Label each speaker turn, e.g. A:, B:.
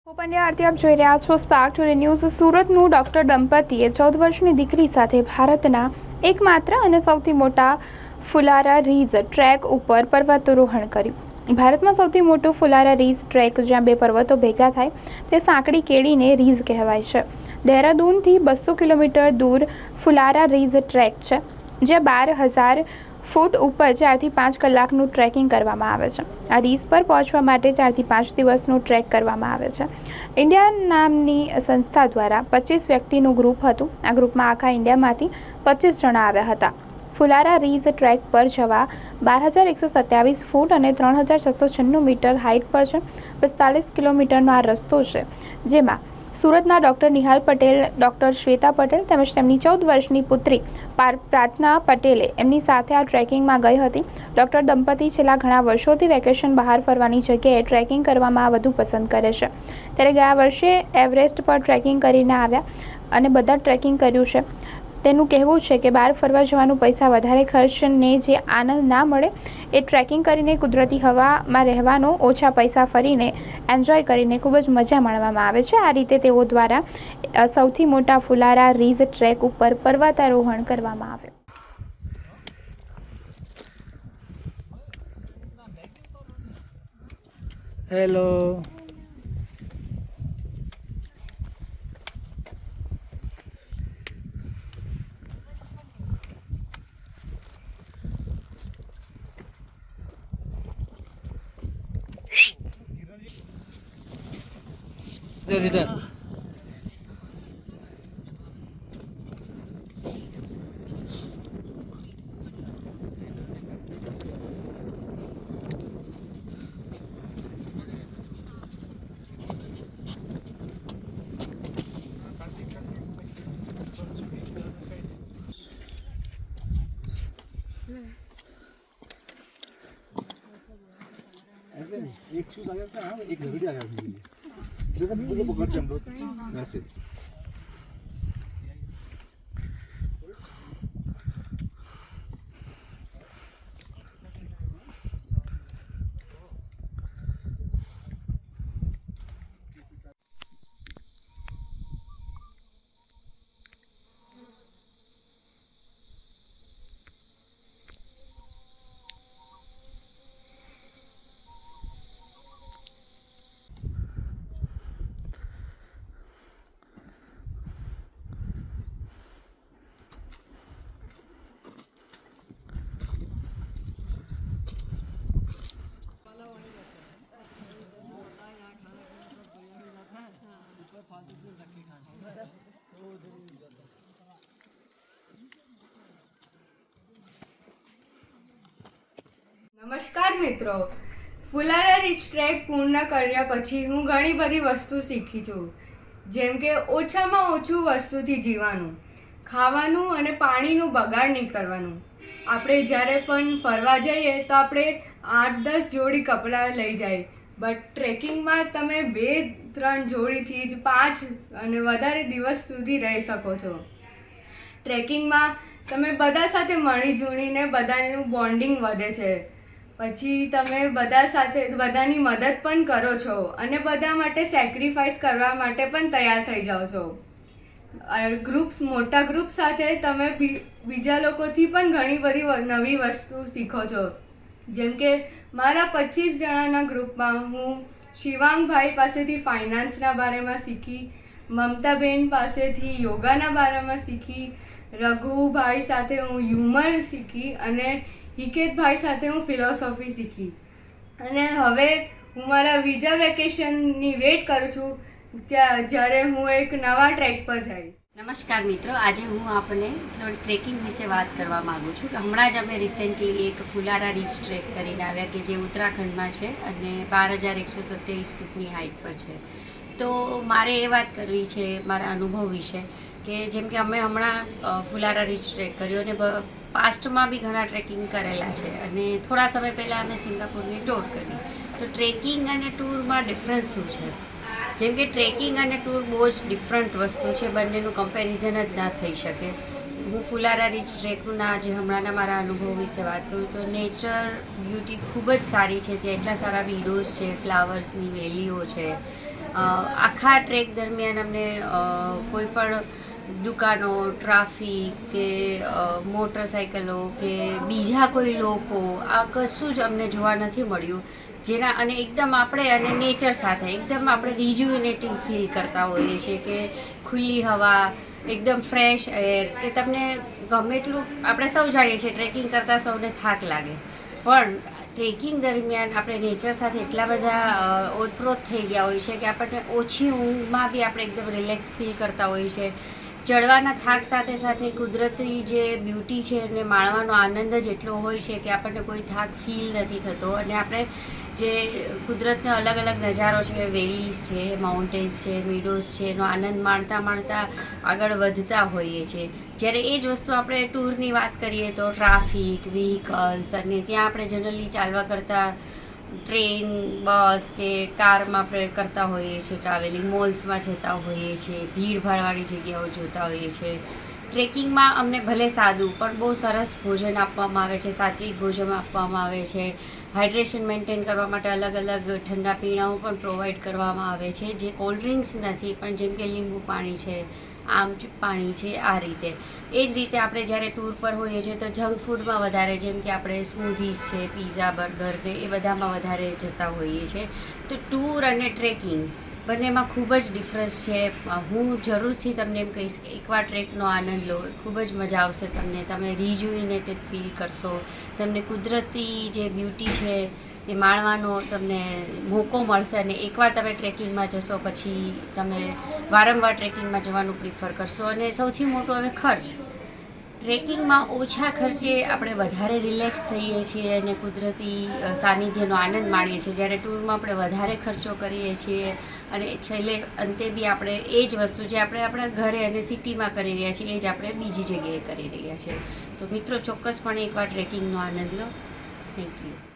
A: હું પંડ્યા આરતી આપ જોઈ રહ્યા છો સ્પાર્ક ટુડે ન્યૂઝ। સુરતનું ડૉક્ટર દંપતીએ 14 વર્ષની દીકરી સાથે ભારતના એકમાત્ર અને સૌથી મોટા ફુલારા રીઝ ટ્રેક ઉપર પર્વતારોહણ કર્યું। ભારતમાં સૌથી મોટું ફુલારા રીઝ ટ્રેક જ્યાં બે પર્વતો ભેગા થાય તે સાંકડી કેળીને રીઝ કહેવાય છે। દહેરાદૂનથી 200 કિલોમીટર દૂર ફુલારા રીઝ ટ્રેક છે, જ્યાં 12,000 ફૂટ ઉપર 4 થી 5 કલાકનું ટ્રેકિંગ કરવામાં આવે છે। આ રીઝ પર પહોંચવા માટે 4 થી 5 દિવસનું ટ્રેક કરવામાં આવે છે। ઇન્ડિયા નામની સંસ્થા દ્વારા 25 વ્યક્તિનું ગ્રુપ હતું। આ ગ્રુપમાં આખા ઇન્ડિયામાંથી 25 જણા આવ્યા હતા। ફુલારા રીઝ ટ્રેક પર જવા 12,127 ફૂટ અને 3,696 મીટર હાઇટ પર છે। 45 કિલોમીટરનો આ રસ્તો છે, જેમાં સુરતના ડૉક્ટર નિહાલ પટેલ, ડૉક્ટર શ્વેતા પટેલ તેમજ તેમની 14 વર્ષની પુત્રી પ્રાર્થના પટેલે એમની સાથે આ ટ્રેકિંગમાં ગઈ હતી। ડૉક્ટર દંપતી છેલ્લા ઘણા વર્ષોથી વેકેશન બહાર ફરવાની જગ્યાએ ટ્રેકિંગ કરવામાં વધુ પસંદ કરે છે, ત્યારે ગયા વર્ષે એવરેસ્ટ પર ટ્રેકિંગ કરીને આવ્યા અને બધા ટ્રેકિંગ કર્યું છે। તેનું કહેવું છે કે બહાર ફરવા જવાનું પૈસા વધારે ખર્ચને જે આનંદ ના મળે એ ટ્રેકિંગ કરીને કુદરતી હવામાં રહેવાનો, ઓછા પૈસા ફરીને એન્જોય કરીને ખૂબ જ મજા માણવામાં આવે છે। આ રીતે તેઓ દ્વારા સૌથી મોટા ફુલારા રીઝ ટ્રેક ઉપર પર્વતારોહણ કરવામાં આવ્યું।
B: હેલો, इधर ऐसे एक शूज आ गया था, एक घड़ी आ गया था। देखो मुझे पकड़ते हम लोग वैसे।
C: નમસ્કાર મિત્રો, ફુલારા રીઝ ટ્રેક પૂર્ણ કર્યા પછી હું ઘણી બધી વસ્તુ શીખી છું, જેમ કે ઓછામાં ઓછું વસ્તુથી જીવવાનું, ખાવાનું અને પાણીનું બગાડ નહીં કરવાનું। આપણે જ્યારે પણ ફરવા જઈએ તો આપણે 8-10 જોડી કપડાં લઈ જાય, બટ ટ્રેકિંગમાં તમે 2-3 જોડીથી જ 5 અને વધારે દિવસ સુધી રહી શકો છો। ટ્રેકિંગમાં તમે બધા સાથે મળી જુણીને બધાનું બોન્ડિંગ વધે છે, પછી તમે બધા સાથે બધાની મદદ પણ કરો છો અને બધા માટે સેક્રિફાઈસ કરવા માટે પણ તૈયાર થઈ જાઓ છો। મોટા ગ્રુપ સાથે તમે બીજા લોકોથી પણ ઘણી બધી નવી વસ્તુ શીખો છો, જેમ કે મારા 25 જણાના ગ્રુપમાં હું શિવાંગભાઈ પાસેથી ફાઇનાન્સના બારેમાં શીખી, મમતાબેન પાસેથી યોગાના બારેમાં શીખી, રઘુભાઈ સાથે હું હ્યુમર શીખી અને હિકેતભાઈ સાથે હું ફિલોસોફી શીખી। અને હવે હું મારા બીજા વેકેશનની વેટ કરું છું, જ્યારે હું એક નવા ટ્રેક પર જઈશ।
D: નમસ્કાર મિત્રો, આજે હું આપને થોડી ટ્રેકિંગ વિશે વાત કરવા માગું છું કે હમણાં જ અમે રિસેન્ટલી એક ફુલારા રીઝ ટ્રેક કરીને આવ્યા કે જે ઉત્તરાખંડમાં છે અને 12,127 ફૂટની હાઇટ પર છે। તો મારે એ વાત કરવી છે મારા અનુભવ વિશે કે જેમ કે અમે હમણાં ફુલારા રીઝ ટ્રેક કર્યો અને પાસ્ટમાં બી ઘણા ટ્રેકિંગ કરેલા છે અને થોડા સમય પહેલાં અમે સિંગાપુરની ટૂર કરી। તો ટ્રેકિંગ અને ટૂરમાં ડિફરન્સ શું છે? જેમ કે ટ્રેકિંગ અને ટૂર બહુ જ ડિફરન્ટ વસ્તુ છે, બંનેનું કમ્પેરિઝન જ ના થઈ શકે। હું ફુલારા રીઝ ટ્રેકના જે હમણાંના મારા અનુભવ વિશે વાત કરું તો નેચર બ્યુટી ખૂબ જ સારી છે। ત્યાં એટલા સારા વિડોઝ છે, ફ્લાવર્સની વેલીઓ છે આખા ટ્રેક દરમિયાન અમને કોઈ પણ દુકાનો, ટ્રાફિક કે મોટરસાઇકલો કે બીજા કોઈ લોકો આ કશું જ અમને જોવા નથી મળ્યું. જેના અને એકદમ આપણે અને નેચર સાથે એકદમ આપણે રિજ્યુનેટિંગ ફીલ કરતા હોઈએ છીએ કે ખુલ્લી હવા, એકદમ ફ્રેશ એર, કે તમને ગમે એટલું આપણે સૌ જાણીએ છીએ ટ્રેકિંગ કરતાં સૌને થાક લાગે, પણ ટ્રેકિંગ દરમિયાન આપણે નેચર સાથે એટલા બધા ઓતપ્રોત થઈ ગયા હોય છે કે આપણને ઓછી ઊંઘમાં બી આપણે એકદમ રિલેક્સ ફીલ કરતા હોઈએ છીએ. ચડવાના થાક સાથે સાથે કુદરતી જે બ્યુટી છે એને માણવાનો આનંદ જ એટલો હોય છે કે આપણને કોઈ થાક ફીલ નથી થતો. અને આપણે જે કુદરતના અલગ અલગ નજારો છે, વેલીઝ છે, માઉન્ટેન્સ છે, મીડોઝ છે, એનો આનંદ માણતા માણતા આગળ વધતા હોઈએ છીએ. જ્યારે એ જ વસ્તુ આપણે ટૂરની વાત કરીએ તો ટ્રાફિક, વ્હીકલ્સ, અને ત્યાં આપણે જનરલી ચાલવા કરતાં ટ્રેન, બસ કે કારમાં આપણે કરતા હોઈએ છીએ ટ્રાવેલિંગ, મોલ્સમાં જતા હોઈએ છીએ, ભીડભાડવાળી જગ્યાઓ જોતા હોઈએ છીએ. ટ્રેકિંગમાં અમને ભલે સાદું પણ બહુ સરસ ભોજન આપવામાં આવે છે, સાત્વિક ભોજન આપવામાં આવે છે. હાઇડ્રેશન મેન્ટેન કરવા માટે અલગ અલગ ઠંડા પીણાઓ પણ પ્રોવાઈડ કરવામાં આવે છે, જે કોલ્ડ ડ્રિંક્સ નથી પણ જેમ કે લીંબુ પાણી છે, આમ પાણી છે, આ રીતે. એ જ રીતે આપણે જ્યારે ટૂર પર હોઈએ છીએ તો જંક ફૂડમાં વધારે, જેમ કે આપણે સ્મૂધીઝ છે, પીઝા, બર્ગર કે એ બધામાં વધારે જતા હોઈએ છીએ. તો ટૂર અને ટ્રેકિંગ બંનેમાં ખૂબ જ ડિફરન્સ છે. હું જરૂરથી તમને એમ કહીશ કે એકવાર ટ્રેકનો આનંદ લો, ખૂબ જ મજા આવશે તમને. તમે રિજ્યુનેટેડ ફીલ કરશો, તમને કુદરતી જે બ્યુટી છે એ માણવાનો તમને મોકો મળશે. અને એકવાર તમે ટ્રેકિંગમાં જશો પછી તમે વારંવાર ટ્રેકિંગમાં જવાનું પ્રિફર કરશો. અને સૌથી મોટો હવે ખર્ચ, ટ્રેકિંગમાં ઓછા ખર્ચે આપણે વધારે રિલેક્સ થઈએ છીએ અને કુદરતી સાનિધ્યનો આનંદ માણીએ છીએ. જ્યારે ટૂરમાં આપણે વધારે ખર્ચો કરીએ છીએ અને છેલ્લે અંતે બી આપણે એ જ વસ્તુ જે આપણે આપણા ઘરે અને સિટીમાં કરી રહ્યા છીએ એ જ આપણે બીજી જગ્યાએ કરી રહ્યા છીએ. તો મિત્રો ચોક્કસપણે એકવાર ટ્રેકિંગનો આનંદ લો. Thank you.